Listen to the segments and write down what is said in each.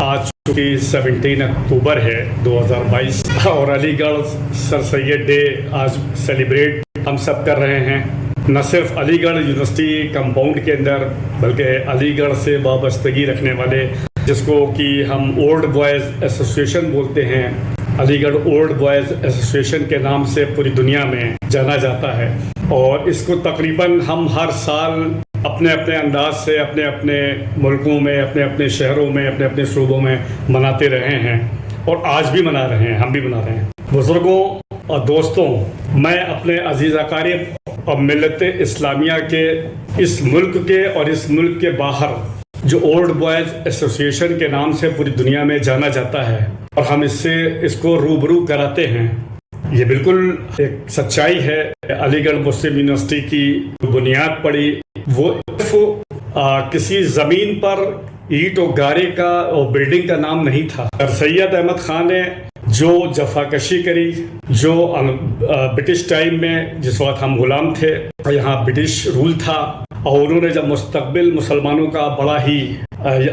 آج چونکہ 17 اکتوبر ہے 2022 اور علی گڑھ سر سید ڈے آج سیلیبریٹ ہم سب کر رہے ہیں، نہ صرف علی گڑھ یونیورسٹی کمپاؤنڈ کے اندر بلکہ علی گڑھ سے وابستگی رکھنے والے، جس کو کہ ہم اولڈ بوائز ایسوسیشن بولتے ہیں، علی گڑھ اولڈ بوائز ایسوسیشن کے نام سے پوری دنیا میں جانا جاتا ہے، اور اس کو تقریباً ہم ہر سال اپنے اپنے انداز سے اپنے اپنے ملکوں میں، اپنے اپنے شہروں میں، اپنے اپنے صوبوں میں مناتے رہے ہیں، اور آج بھی منا رہے ہیں، ہم بھی منا رہے ہیں۔ بزرگوں اور دوستوں، میں اپنے عزیز اقارب اور ملت اسلامیہ کے اس ملک کے اور اس ملک کے باہر جو اولڈ بوائز ایسوسیشن کے نام سے پوری دنیا میں جانا جاتا ہے، اور ہم اس کو روبرو کراتے ہیں، یہ بالکل ایک سچائی ہے۔ علی گڑھ مسلم یونیورسٹی کی بنیاد پڑی وہ کسی زمین پر اینٹ و گارے کا اور بلڈنگ کا نام نہیں تھا۔ سر سید احمد خان نے جو جفاکشی کری، جو برٹش ٹائم میں جس وقت ہم غلام تھے، یہاں برٹش رول تھا، اور انہوں نے جب مستقبل مسلمانوں کا بڑا ہی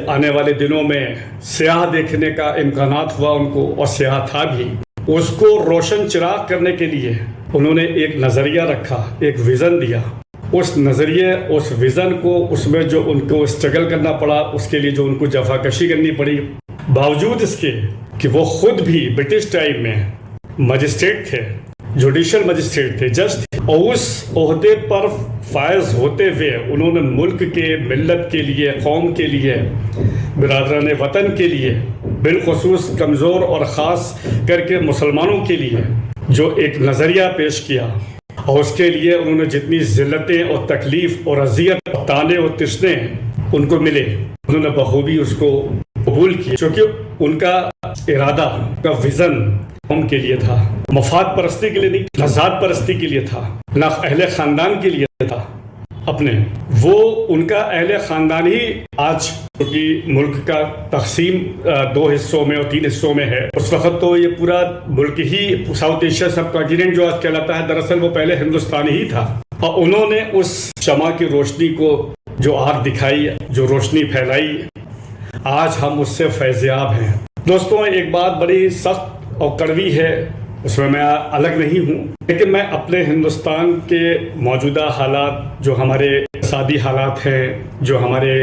آنے والے دنوں میں سیاہ دیکھنے کا امکانات ہوا ان کو، اور سیاہ تھا بھی، اس کو روشن چراغ کرنے کے لیے انہوں نے ایک نظریہ رکھا، ایک ویژن دیا۔ اس نظریے، اس ویژن کو، اس میں جو ان کو اسٹرگل کرنا پڑا، اس کے لیے جو ان کو جفاکشی کرنی پڑی، باوجود اس کے کہ وہ خود بھی برٹش ٹائم میں مجسٹریٹ تھے، جوڈیشل مجسٹریٹ تھے، جج تھے، اور اس عہدے پر فائز ہوتے ہوئے انہوں نے ملک کے، ملت کے لیے، قوم کے لیے، برادران وطن کے لیے، بالخصوص کمزور اور خاص کر کے مسلمانوں کے لیے جو ایک نظریہ پیش کیا، اور اس کے لیے انہوں نے جتنی ذلتیں اور تکلیف اور اذیت اور تانے اور تشنے ان کو ملے، انہوں نے بخوبی اس کو قبول کیا، کیونکہ ان کا ارادہ، ان کا ویژن قوم کے لیے تھا، مفاد پرستی کے لیے نہیں، نہ ذات پرستی کے لیے تھا، نہ اہل خاندان کے لیے تھا اپنے۔ وہ ان کا اہل خاندان ہی آج کیونکہ ملک کا تقسیم 2 حصوں میں اور 3 حصوں میں ہے، اس وقت تو یہ پورا ملک ہی ساؤتھ ایشیا سب کانٹیننٹ جو آج کہلاتا ہے، دراصل وہ پہلے ہندوستان ہی تھا، اور انہوں نے اس شمع کی روشنی کو جو آگ دکھائی، جو روشنی پھیلائی، آج ہم اس سے فیضیاب ہیں۔ دوستوں، ایک بات بڑی سخت اور کڑوی ہے، اس میں الگ نہیں ہوں، لیکن میں اپنے ہندوستان کے موجودہ حالات، جو ہمارے اقتصادی حالات ہیں، جو ہمارے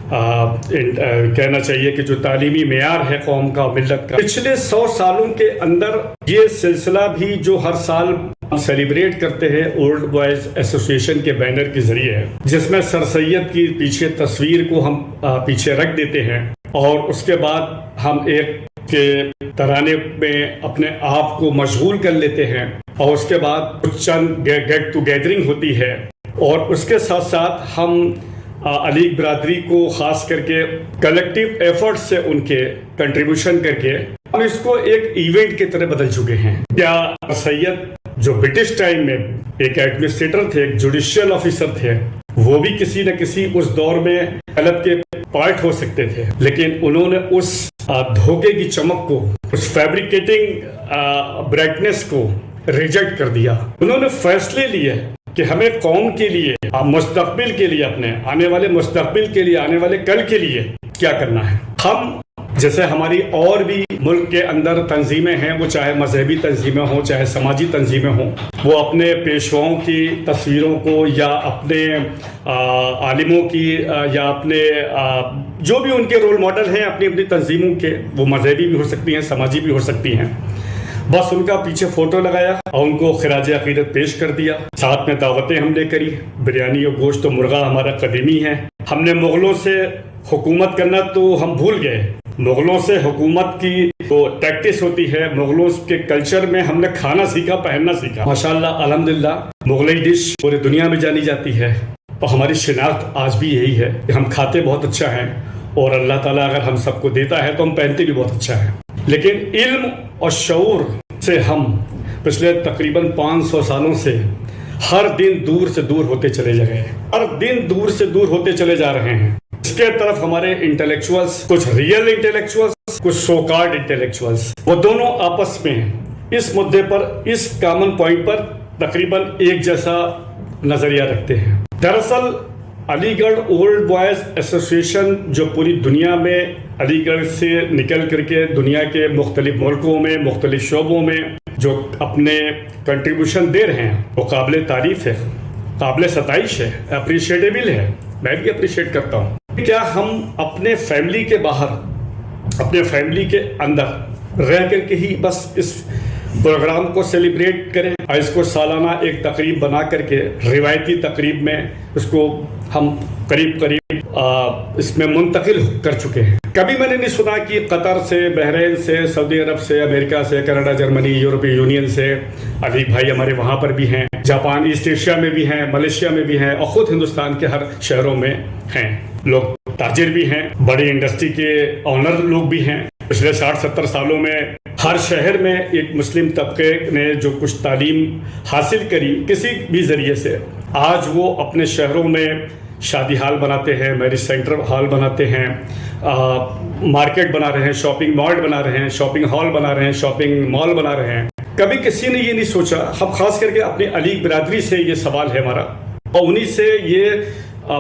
کہنا چاہیے کہ جو تعلیمی معیار ہے قوم کا، ملت کا، پچھلے 100 سالوں کے اندر یہ سلسلہ بھی جو ہر سال سیلیبریٹ کرتے ہیں اولڈ بوائز ایسوسیشن کے بینر کے ذریعے، جس میں سر سید کی پیچھے تصویر کو ہم پیچھے رکھ دیتے ہیں، اور اس کے بعد ہم ایک کے ترانے میں اپنے آپ کو مشغول کر لیتے ہیں، اور اس کے بعد کچھ چند گیٹ ٹو گیدرنگ ہوتی ہے، اور اس کے ساتھ ساتھ ہم علی برادری کو خاص کر کے کلیکٹیو ایفرٹ سے ان کے کنٹریبیوشن کر کے ہم اس کو ایک ایونٹ کی طرح بدل چکے ہیں۔ کیا سید جو برٹش ٹائم میں ایک ایڈمنسٹریٹر تھے، ایک جوڈیشل آفیسر تھے، وہ بھی کسی نہ کسی اس دور میں طلب کے پارٹ ہو سکتے تھے، لیکن انہوں نے اس دھوکے کی چمک کو، اس فیبریکیٹنگ برائٹنس کو ریجیکٹ کر دیا۔ انہوں نے فیصلے لیے کہ ہمیں قوم کے لیے، مستقبل کے لیے، اپنے آنے والے مستقبل کے لیے، آنے والے کل کے لیے کیا کرنا ہے۔ ہم جیسے ہماری اور بھی ملک کے اندر تنظیمیں ہیں، وہ چاہے مذہبی تنظیمیں ہوں، چاہے سماجی تنظیمیں ہوں، وہ اپنے پیشواؤں کی تصویروں کو، یا اپنے عالموں کی، یا اپنے جو بھی ان کے رول ماڈل ہیں اپنی اپنی تنظیموں کے، وہ مذہبی بھی ہو سکتی ہیں، سماجی بھی ہو سکتی ہیں، بس ان کا پیچھے فوٹو لگایا اور ان کو خراج عقیدت پیش کر دیا، ساتھ میں دعوتیں ہم نے کری، بریانی اور گوشت و مرغا ہمارا قدیمی ہے۔ ہم نے مغلوں سے حکومت کرنا تو ہم بھول گئے، مغلوں سے حکومت کی جو ٹیکٹس ہوتی ہے، مغلوں کے کلچر میں ہم نے کھانا سیکھا، پہننا سیکھا، ماشاءاللہ الحمدللہ مغلئی ڈش پوری دنیا میں جانی جاتی ہے، اور ہماری شناخت آج بھی یہی ہے کہ ہم کھاتے بہت اچھا ہیں، اور اللہ تعالیٰ اگر ہم سب کو دیتا ہے تو ہم پہنتے بھی بہت اچھا ہے، لیکن علم اور شعور سے ہم پچھلے تقریباً 500 سالوں سے ہر دن دور سے دور ہوتے چلے جا رہے ہیں، ہر دن دور سے دور ہوتے چلے جا رہے ہیں۔ اس کے طرف ہمارے انٹلیکچوئلس، کچھ ریئل انٹلیکچوئلس، کچھ سو کارڈ انٹلیکچوئلس، وہ دونوں آپس میں اس مدعے پر، اس کامن پوائنٹ پر تقریباً ایک جیسا نظریہ رکھتے ہیں۔ دراصل علی گڑھ اولڈ بوائز ایسوسیشن جو پوری دنیا میں علی گڑھ سے نکل کر کے دنیا کے مختلف ملکوں میں مختلف شعبوں میں جو اپنے کنٹریبیوشن دے رہے ہیں وہ قابل تعریف ہے، قابل ستائش ہے، اپریشیٹیبل ہے، میں بھی اپریشیٹ کرتا ہوں۔ کیا ہم اپنے فیملی کے باہر، اپنے فیملی کے اندر رہ کر کے ہی بس اس پروگرام کو سیلیبریٹ کریں اور اس کو سالانہ ایک تقریب بنا کر کے روایتی تقریب میں اس کو ہم قریب اس میں منتقل کر چکے ہیں؟ کبھی میں نے نہیں سنا کہ قطر سے، بحرین سے، سعودی عرب سے، امریکہ سے، کینیڈا، جرمنی، یورپی یونین سے علی بھائی ہمارے وہاں پر بھی ہیں، جاپان، ایسٹ ایشیا میں بھی ہیں، ملیشیا میں بھی ہیں، اور خود ہندوستان کے ہر شہروں میں ہیں۔ لوگ تاجر بھی ہیں، بڑی انڈسٹری کے آنر لوگ بھی ہیں۔ پچھلے 60-70 سالوں میں ہر شہر میں ایک مسلم طبقے نے جو کچھ تعلیم حاصل کری کسی بھی ذریعے سے، آج وہ اپنے شہروں میں شادی ہال بناتے ہیں، میرج سینٹر ہال بناتے ہیں، مارکیٹ بنا رہے ہیں، شاپنگ مارٹ بنا رہے ہیں، شاپنگ ہال بنا رہے ہیں، شاپنگ مال بنا رہے ہیں۔ کبھی کسی نے یہ نہیں سوچا، ہم خاص کر کے اپنی علی برادری سے یہ سوال ہے ہمارا، اور انہی سے یہ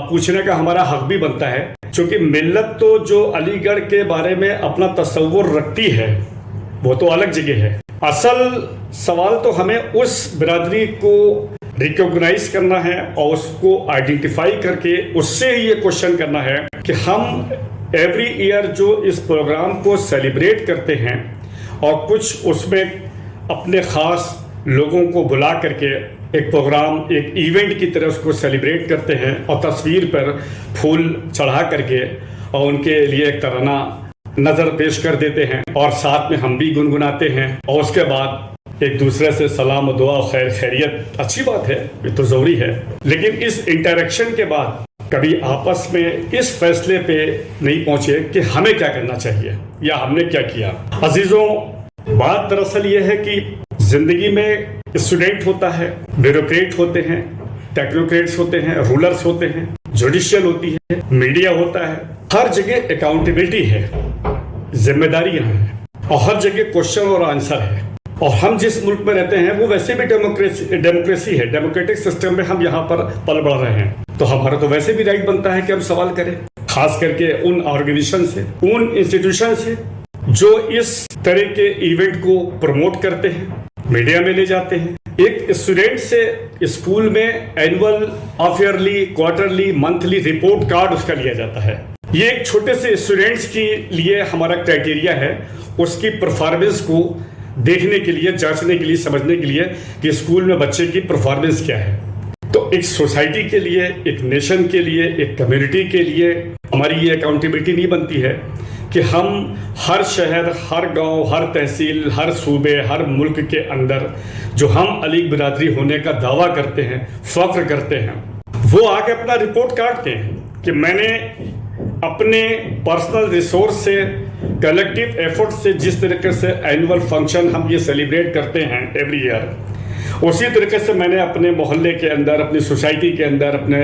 پوچھنے کا ہمارا حق بھی بنتا ہے، چونکہ ملت تو جو علی گڑھ کے بارے میں اپنا تصور رکھتی ہے وہ تو الگ جگہ ہے۔ اصل سوال تو ہمیں اس برادری کو ریکوگنائز کرنا ہے اور اس کو آئیڈینٹیفائی کر کے اس سے ہی یہ کوشچن کرنا ہے کہ ہم ایوری ایئر جو اس پروگرام کو سیلیبریٹ کرتے ہیں اور کچھ اس میں اپنے خاص لوگوں کو بلا کر کے ایک پروگرام، ایک ایونٹ کی طرح اس کو سیلیبریٹ کرتے ہیں اور تصویر پر پھول چڑھا کر کے اور ان کے لیے ایک ترانہ نظر پیش کر دیتے ہیں اور ساتھ میں ہم بھی گنگناتے ہیں، اور اس کے بعد ایک دوسرے سے سلام و دعا خیر خیریت، اچھی بات ہے، یہ تو ضروری ہے، لیکن اس انٹریکشن کے بعد کبھی آپس میں اس فیصلے پہ نہیں پہنچے کہ ہمیں کیا کرنا چاہیے یا ہم نے کیا کیا۔ عزیزوں، بات دراصل یہ ہے کہ زندگی میں اسٹوڈنٹ ہوتا ہے، بیوروکریٹ ہوتے ہیں، ٹیکنوکریٹس ہوتے ہیں، رولرز ہوتے ہیں، جوڈیشل ہوتی ہے، میڈیا ہوتا ہے، ہر جگہ اکاؤنٹیبلٹی ہے، ذمہ داریاں ہیں، اور ہر جگہ کوشچن اور آنسر ہے، اور ہم جس ملک میں رہتے ہیں وہ ویسے بھی ڈیموکریسی ہے، ڈیموکریٹک سسٹم میں ہم یہاں پر پل بڑھ رہے ہیں، تو ہمارا تو ویسے بھی رائٹ بنتا ہے کہ ہم سوال کریں، خاص کر کے ان آرگنائزیشن سے، ان انسٹیٹیوشن سے جو اس طرح کے ایونٹ کو پروموٹ کرتے ہیں، میڈیا میں لے جاتے ہیں۔ ایک اسٹوڈنٹ سے اسکول میں annual, half yearly, quarterly, monthly report card اس کا لیا جاتا ہے۔ یہ ایک چھوٹے سے اسٹوڈنٹس کے لیے ہمارا کرائٹیریا ہے اس کی پرفارمنس کو دیکھنے کے لیے، جانچنے کے لیے، سمجھنے کے لیے کہ اسکول میں بچے کی پرفارمنس کیا ہے۔ تو ایک سوسائٹی کے لیے، ایک نیشن کے لیے، ایک کمیونٹی کے لیے ہماری یہ اکاؤنٹیبلٹی نہیں بنتی ہے کہ ہم ہر شہر، ہر گاؤں، ہر تحصیل، ہر صوبے، ہر ملک کے اندر جو ہم علی برادری ہونے کا دعویٰ کرتے ہیں، فخر کرتے ہیں، وہ آ کے اپنا رپورٹ کارڈ دیں کہ میں نے اپنے پرسنل ریسورس سے، کلیکٹیو ایفرٹ سے جس طریقے سے اینول فنکشن ہم یہ سیلیبریٹ کرتے ہیں ایوری ایئر، اسی طریقے سے میں نے اپنے محلے کے اندر، اپنی سوسائٹی کے اندر، اپنے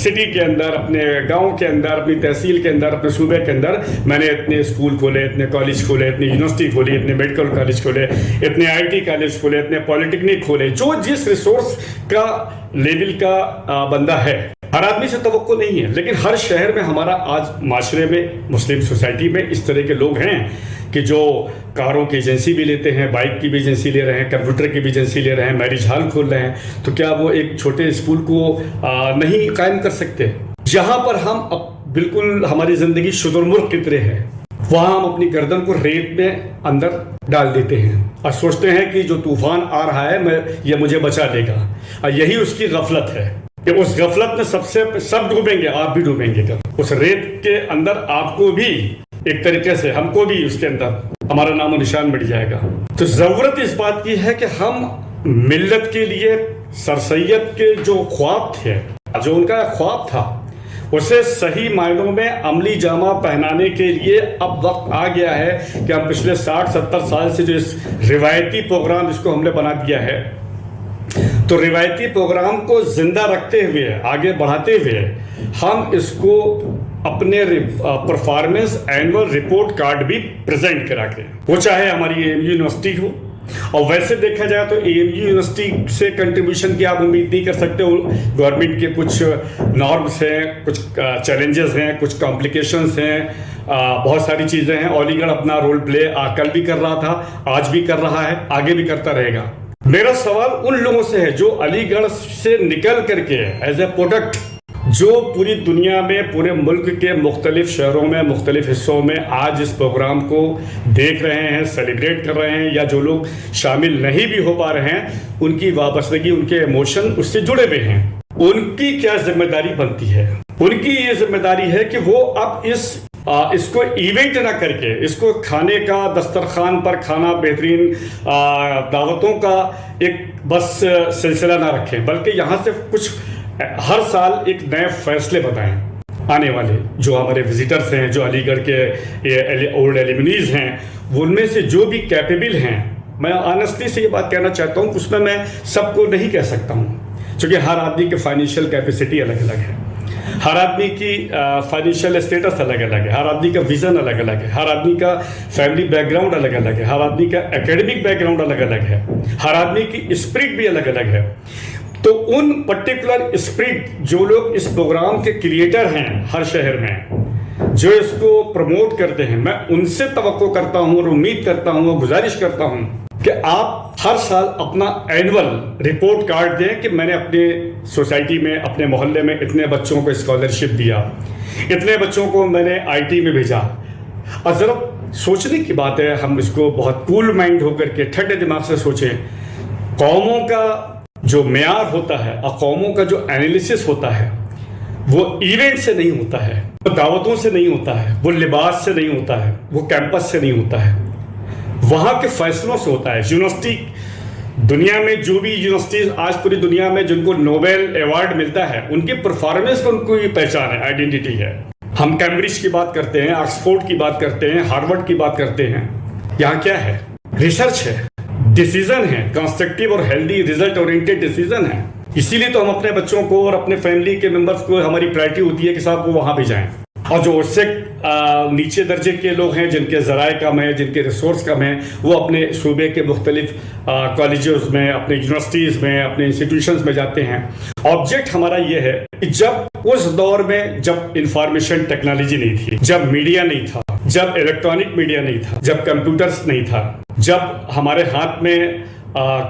سٹی کے اندر، اپنے گاؤں کے اندر، اپنی تحصیل کے اندر، اپنے صوبے کے اندر میں نے اتنے اسکول کھولے، اتنے کالج کھولے، اتنی یونیورسٹی کھولی، اتنے میڈیکل کالج کھولے، اتنے آئی ٹی کالج کھولے، اتنے پالیٹیکنک کھولے، جو جس ریسورس کا لیول کا بندہ ہے۔ ہر آدمی سے توقع نہیں ہے، لیکن ہر شہر میں ہمارا آج معاشرے میں، مسلم سوسائٹی میں اس طرح کے لوگ ہیں کہ جو کاروں کی ایجنسی بھی لیتے ہیں، بائک کی بھی ایجنسی لے رہے ہیں، کمپیوٹر کی بھی ایجنسی لے رہے ہیں، میرج ہال کھول رہے ہیں، تو کیا وہ ایک چھوٹے اسکول کو نہیں قائم کر سکتے؟ جہاں پر ہم بالکل ہماری زندگی شترمرغ کی طرح ہے، وہاں ہم اپنی گردن کو ریت میں اندر ڈال دیتے ہیں اور سوچتے ہیں کہ جو طوفان آ رہا ہے یہ مجھے بچا لے گا، اور یہی اس کی غفلت ہے کہ اس غفلت میں سب ڈوبیں گے، آپ بھی ڈوبیں گے، اس ریت کے اندر آپ کو بھی ایک طریقے سے، ہم کو بھی اس کے اندر ہمارا نام و نشان مٹ جائے گا۔ تو ضرورت اس بات کی ہے کہ ہم ملت کے لیے سر سید کے جو خواب تھے، جو ان کا خواب تھا، اسے صحیح معنوں میں عملی جامہ پہنانے کے لیے اب وقت آ گیا ہے کہ ہم پچھلے 60-70 سال سے جو اس روایتی پروگرام جس کو ہم نے بنا دیا ہے، تو روایتی پروگرام کو زندہ رکھتے ہوئے، آگے بڑھاتے ہوئے، ہم اس کو اپنے پرفارمنس اینول رپورٹ کارڈ بھی پریزنٹ کرا کے، وہ چاہے ہماری یونیورسٹی ہو، اور ویسے دیکھا جائے تو اے ایم یو یونیورسٹی سے کنٹریبیوشن کی آپ امید نہیں کر سکتے. گورنمنٹ کے کچھ نارمس ہیں, کچھ چیلنجز ہیں, کچھ کمپلیکیشنز ہیں, بہت ساری چیزیں ہیں. علی گڑھ اپنا رول پلے کل بھی کر رہا تھا, آج بھی کر رہا ہے, آگے بھی کرتا رہے گا. میرا سوال ان لوگوں سے ہے جو علی گڑھ سے نکل کر کے ایز اے پروڈکٹ جو پوری دنیا میں, پورے ملک کے مختلف شہروں میں, مختلف حصوں میں آج اس پروگرام کو دیکھ رہے ہیں, سیلیبریٹ کر رہے ہیں, یا جو لوگ شامل نہیں بھی ہو پا رہے ہیں, ان کی وابستگی, ان کے ایموشن اس سے جڑے ہوئے ہیں. ان کی کیا ذمہ داری بنتی ہے؟ ان کی یہ ذمہ داری ہے کہ وہ اب اس کو ایونٹ نہ کر کے, اس کو کھانے کا, دسترخوان پر کھانا, بہترین دعوتوں کا ایک بس سلسلہ نہ رکھیں, بلکہ یہاں سے کچھ ہر سال ایک نئے فیصلے بتائیں. آنے والے جو ہمارے وزٹرز ہیں, جو علی گڑھ کے اولڈ ایلیمنیز ہیں, ان میں سے جو بھی کیپیبل ہیں, میں آنیسٹلی سے یہ بات کہنا چاہتا ہوں کہ اس میں سب کو نہیں کہہ سکتا ہوں, چونکہ ہر آدمی کی فائنینشیل کیپیسٹی الگ الگ ہے, ہر آدمی کی فائنینشیل اسٹیٹس الگ الگ ہے, ہر آدمی کا ویژن الگ الگ ہے, ہر آدمی کا فیملی بیک گراؤنڈ الگ الگ ہے, ہر آدمی کا اکیڈمک بیک گراؤنڈ الگ الگ ہے, ہر آدمی کی اسپرٹ بھی الگ الگ ہے. تو ان پرٹیکولر اسپرٹ جو لوگ اس پروگرام کے کریٹر ہیں ہر شہر میں, جو اس کو پروموٹ کرتے ہیں, میں ان سے توقع کرتا ہوں اور امید کرتا ہوں اور گزارش کرتا ہوں کہ آپ ہر سال اپنا اینول رپورٹ کارڈ دیں کہ میں نے اپنے سوسائٹی میں, اپنے محلے میں اتنے بچوں کو اسکالرشپ دیا, اتنے بچوں کو میں نے آئی ٹی میں بھیجا. اور ذرا سوچنے کی بات ہے, ہم اس کو بہت کول مائنڈ ہو کر کے ٹھنڈے دماغ سے سوچیں. قوموں کا جو معیار ہوتا ہے اور قوموں کا جو انالیسس ہوتا ہے, وہ ایونٹ سے نہیں ہوتا ہے, وہ دعوتوں سے نہیں ہوتا ہے, وہ لباس سے نہیں ہوتا ہے, وہ کیمپس سے نہیں ہوتا ہے, وہاں کے فیصلوں سے ہوتا ہے. یونیورسٹی دنیا میں جو بھی یونیورسٹیز آج پوری دنیا میں جن کو نوبل ایوارڈ ملتا ہے, ان کی پرفارمنس پر ان کو یہ پہچان ہے, آئیڈینٹی ہے. ہم کیمبرج کی بات کرتے ہیں, آکسفورڈ کی بات کرتے ہیں, ہارورڈ کی بات کرتے ہیں. یہاں کیا ہے؟ ریسرچ ہے, ڈیسیزن ہے, کنسٹرکٹیو اور ہیلدی ریزلٹ اورینٹیڈ ڈیسیزن ہے. اسی لیے تو ہم اپنے بچوں کو اور اپنے فیملی کے ممبرس کو, ہماری پرائرٹی ہوتی ہے کہ صاحب وہ وہاں بھی جائیں. اور جو اس سے نیچے درجے کے لوگ ہیں, جن کے ذرائع کم ہیں, جن کے ریسورس کم ہیں, وہ اپنے صوبے کے مختلف کالجز میں, اپنے یونیورسٹیز میں, اپنے انسٹیٹیوشنز میں جاتے ہیں. آبجیکٹ ہمارا یہ ہے کہ جب اس دور میں, جب انفارمیشن ٹیکنالوجی نہیں تھی, جب میڈیا نہیں تھا, جب الیکٹرانک میڈیا نہیں تھا, جب کمپیوٹرز نہیں تھا, جب ہمارے ہاتھ میں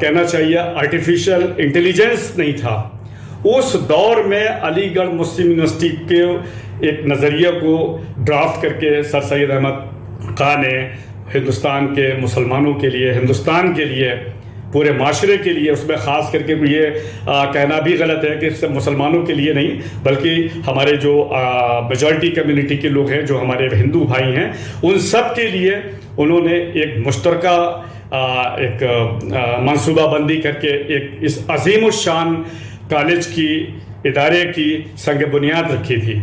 کہنا چاہیے آرٹیفیشل انٹیلیجنس نہیں تھا, اس دور میں علی گڑھ مسلم یونیورسٹی کے ایک نظریے کو ڈرافٹ کر کے سر سید احمد خان نے ہندوستان کے مسلمانوں کے لیے, ہندوستان کے لیے, پورے معاشرے کے لیے, اس میں خاص کر کے یہ کہنا بھی غلط ہے کہ صرف مسلمانوں کے لیے نہیں, بلکہ ہمارے جو میجورٹی کمیونٹی کے لوگ ہیں, جو ہمارے ہندو بھائی ہیں, ان سب کے لیے انہوں نے ایک مشترکہ ایک منصوبہ بندی کر کے ایک اس عظیم الشان کالج کی, ادارے کی سنگ بنیاد رکھی تھی.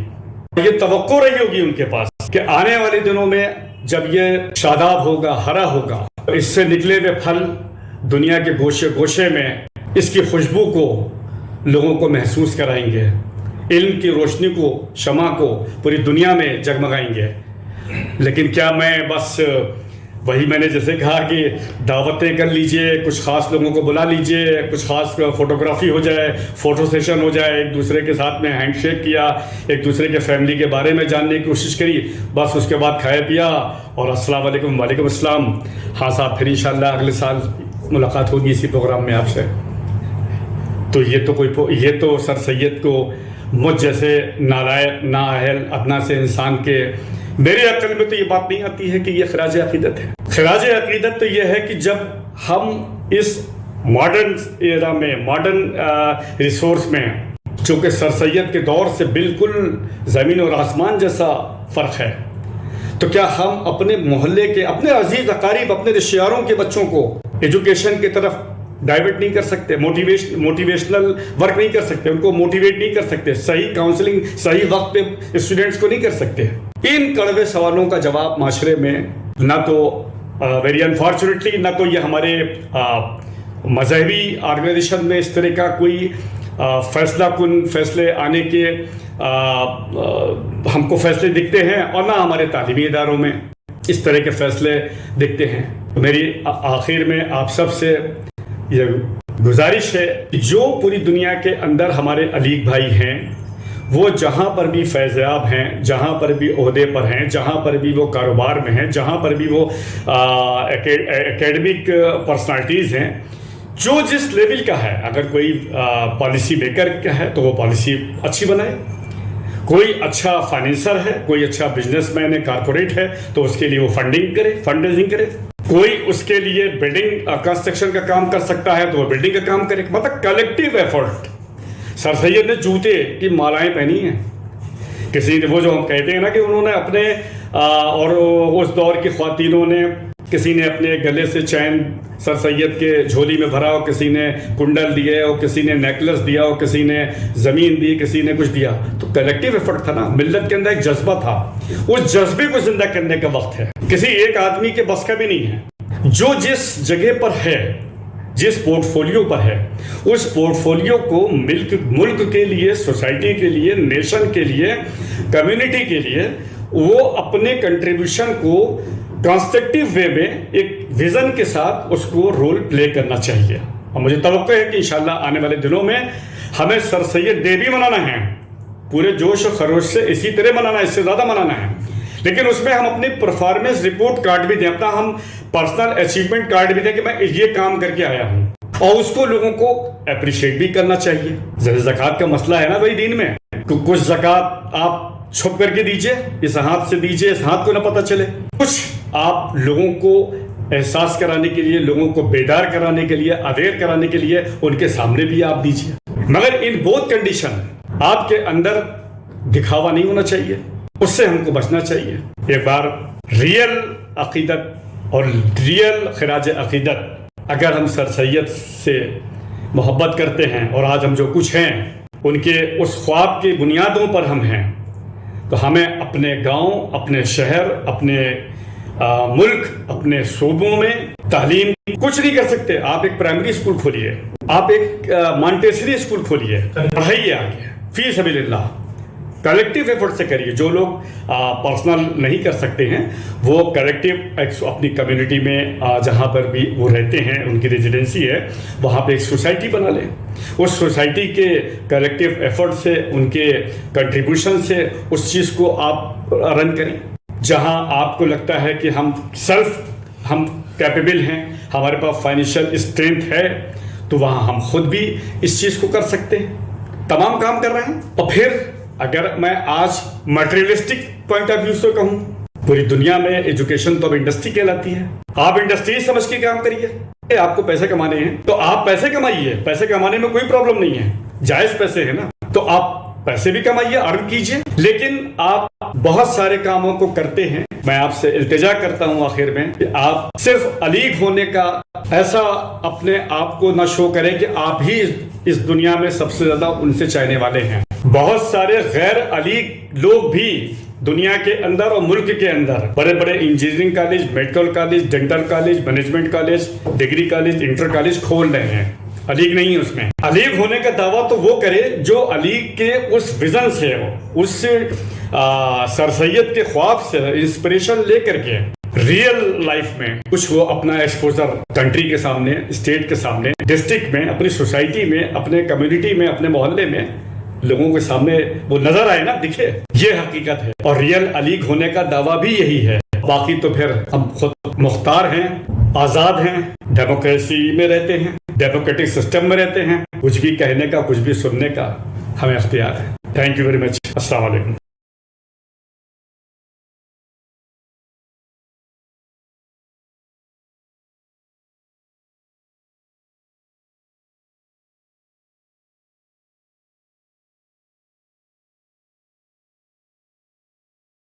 یہ توقع رہی ہوگی ان کے پاس کہ آنے والے دنوں میں جب یہ شاداب ہوگا, ہرا ہوگا, اس سے نکلے ہوئے پھل دنیا کے گوشے گوشے میں اس کی خوشبو کو لوگوں کو محسوس کرائیں گے, علم کی روشنی کو, شمع کو پوری دنیا میں جگمگائیں گے. لیکن کیا میں بس وہی میں نے جیسے کہا کہ دعوتیں کر لیجئے, کچھ خاص لوگوں کو بلا لیجئے, کچھ خاص فوٹوگرافی ہو جائے, فوٹو سیشن ہو جائے, ایک دوسرے کے ساتھ میں ہینڈ شیک کیا, ایک دوسرے کے فیملی کے بارے میں جاننے کی کوشش کری, بس اس کے بعد کھایا پیا اور السلام علیکم, وعلیکم السلام, ہاں صاحب پھر انشاءاللہ اگلے سال ملاقات ہوگی اسی پروگرام میں آپ سے. تو یہ تو سر سید کو مجھ جیسے نالائق, نااہل, ادنا سے انسان کے میرے عقل میں تو یہ بات نہیں آتی ہے کہ یہ خراج عقیدت ہے. خراج عقیدت تو یہ ہے کہ جب ہم اس ماڈرن ایرا میں, ماڈرن ریسورس میں, چونکہ سر سید کے دور سے بالکل زمین اور آسمان جیسا فرق ہے, تو کیا ہم اپنے محلے کے, اپنے عزیز اقارب, اپنے رشتہ داروں کے بچوں کو ایجوکیشن کی طرف ڈائیورٹ نہیں کر سکتے, موٹیویشنل ورک نہیں کر سکتے, ان کو موٹیویٹ نہیں کر سکتے, صحیح کاؤنسلنگ صحیح وقت پہ اسٹوڈنٹس کو نہیں کر سکتے؟ ان کڑوے سوالوں کا جواب معاشرے میں نہ تو ویری انفارچونیٹلی, نہ تو یہ ہمارے مذہبی آرگنائزیشن میں اس طرح کا کوئی فیصلہ کن فیصلے آنے کے ہم کو فیصلے دکھتے ہیں, اور نہ ہمارے تعلیمی اداروں میں اس طرح کے فیصلے دکھتے ہیں. میری آخر میں آپ سب سے یہ گزارش ہے کہ جو پوری دنیا کے اندر ہمارے علیگ بھائی ہیں وہ جہاں پر بھی فیضیاب ہیں، جہاں پر بھی عہدے پر ہیں، جہاں پر بھی وہ کاروبار میں ہیں، جہاں پر بھی وہ اکیڈمک پرسنالٹیز ہیں، جو جس لیول کا ہے، اگر کوئی پالیسی میکر کا ہے تو وہ پالیسی اچھی بنائے، کوئی اچھا فائنینسر ہے، کوئی اچھا بزنس مین ہے، کارپوریٹ ہے، تو اس کے لیے وہ فنڈ ریزنگ کرے، کوئی اس کے لیے بلڈنگ کنسٹرکشن کا کام کر سکتا ہے تو وہ بلڈنگ کا کام کرے، مطلب کلیکٹیو ایفرٹ۔ سر سید نے جوتے کی مالائیں پہنی ہیں، کسی نے وہ جو ہم کہتے ہیں نا کہ انہوں نے اپنے اور اس دور کی خواتینوں نے، کسی نے اپنے گلے سے چین سر سید کے جھولی میں بھرا ہو، کسی نے کنڈل دیے ہو، کسی نے نیکلس دیا ہو، کسی نے زمین دی، کسی نے کچھ دیا، تو کلیکٹیو ایفرٹ تھا نا، ملت کے اندر ایک جذبہ تھا، اس جذبے کو زندہ کرنے کا وقت ہے، کسی ایک آدمی کے بس کا بھی نہیں ہے۔ جو جس جگہ پر ہے، جس پورٹ فولیو پر ہے، اس پورٹ فولیو کو ملک کے لیے، سوسائٹی کے لیے، نیشن کے لیے، کمیونٹی کے لیے وہ اپنے کنٹریبیوشن کو کنسٹرکٹیو وے میں ایک ویژن کے ساتھ اس کو رول پلے کرنا چاہیے۔ اور مجھے توقع ہے کہ انشاءاللہ آنے والے دنوں میں ہمیں سر سید ڈے بھی منانا ہے، پورے جوش و خروش سے اسی طرح منانا ہے، اس سے زیادہ منانا ہے، لیکن اس میں ہم اپنی پرفارمنس رپورٹ کارڈ بھی دیں، اپنا ہم پرسنل اچیومنٹ کارڈ بھی دیں کہ میں یہ کام کر کے آیا ہوں، اور اس کو لوگوں کو اپریشیٹ بھی کرنا چاہیے۔ زکوٰۃ کا مسئلہ ہے نا بھائی دین میں، کچھ زکوٰۃ آپ چھپ کر کے دیجئے، اس ہاتھ سے دیجئے، اس ہاتھ کو نہ پتہ چلے، کچھ آپ لوگوں کو احساس کرانے کے لیے، لوگوں کو بیدار کرانے کے لیے، اویئر کرانے کے لیے ان کے سامنے بھی آپ دیجئے، مگر ان بہت کنڈیشن آپ کے اندر دکھاوا نہیں ہونا چاہیے، اس سے ہم کو بچنا چاہیے۔ ایک بار ریئل عقیدت اور ریئل خراج عقیدت اگر ہم سر سید سے محبت کرتے ہیں، اور آج ہم جو کچھ ہیں ان کے اس خواب کی بنیادوں پر ہم ہیں، تو ہمیں اپنے گاؤں، اپنے شہر، اپنے ملک، اپنے صوبوں میں تعلیم کچھ نہیں کر سکتے۔ آپ ایک پرائمری اسکول کھولیے، آپ ایک مانٹیسری اسکول کھولیے، پڑھائیے آگے فی سبیل اللہ، کلیکٹیو ایفرٹ سے کریے۔ جو لوگ پرسنل نہیں کر سکتے ہیں وہ کلیکٹیو اپنی کمیونٹی میں جہاں پر بھی وہ رہتے ہیں، ان کی ریزیڈنسی ہے، وہاں پہ ایک سوسائٹی بنا لیں، اس سوسائٹی کے کلیکٹیو ایفرٹ سے، ان کے کنٹریبیوشن سے اس چیز کو آپ رن کریں۔ جہاں آپ کو لگتا ہے کہ ہم کیپیبل ہیں، ہمارے پاس فائنینشیل اسٹرینتھ ہے، تو وہاں ہم خود بھی اس چیز کو کر سکتے ہیں، تمام کام کر رہے ہیں۔ اور پھر اگر میں آج میٹریلسٹک پوائنٹ آف ویو سے کہوں، پوری دنیا میں ایجوکیشن تو اب انڈسٹری کہلاتی ہے، آپ انڈسٹری سمجھ کے کام کریے۔ آپ کو پیسے کمانے ہیں تو آپ پیسے کمائیے، پیسے کمانے میں کوئی پرابلم نہیں ہے، جائز پیسے ہیں نا، تو آپ پیسے بھی کمائیے، ارن کیجئے، لیکن آپ بہت سارے کاموں کو کرتے ہیں۔ میں آپ سے التجا کرتا ہوں آخر میں کہ آپ صرف علیگ ہونے کا ایسا اپنے آپ کو نہ شو کریں کہ آپ ہی اس دنیا میں سب سے زیادہ ان سے چاہنے والے ہیں۔ بہت سارے غیر علیگ لوگ بھی دنیا کے اندر اور ملک کے اندر بڑے بڑے engineering college, medical college, dental college, management college, degree college, inter college کھول رہے ہیں، علیگ نہیں ہے اس میں۔ علیگ ہونے کا دعویٰ تو وہ کرے جو علیگ کے اس ویژن سے، اس سے سر سید کے خواب سے انسپریشن لے کر کے ریئل لائف میں کچھ وہ اپنا ایکسپوزر کنٹری کے سامنے، اسٹیٹ کے سامنے، ڈسٹرکٹ میں، اپنی سوسائٹی میں، اپنے کمیونٹی میں، اپنے محلے میں لوگوں کے سامنے وہ نظر آئے نا، دکھے، یہ حقیقت ہے۔ اور ریئل علیگ ہونے کا دعویٰ بھی یہی ہے۔ باقی تو پھر ہم خود مختار ہیں، آزاد ہیں، ڈیموکریسی میں رہتے ہیں، ڈیموکریٹک سسٹم میں رہتے ہیں، کچھ بھی کہنے کا، کچھ بھی سننے کا ہمیں اختیار ہے۔ تھینک یو ویری مچ، السلام علیکم۔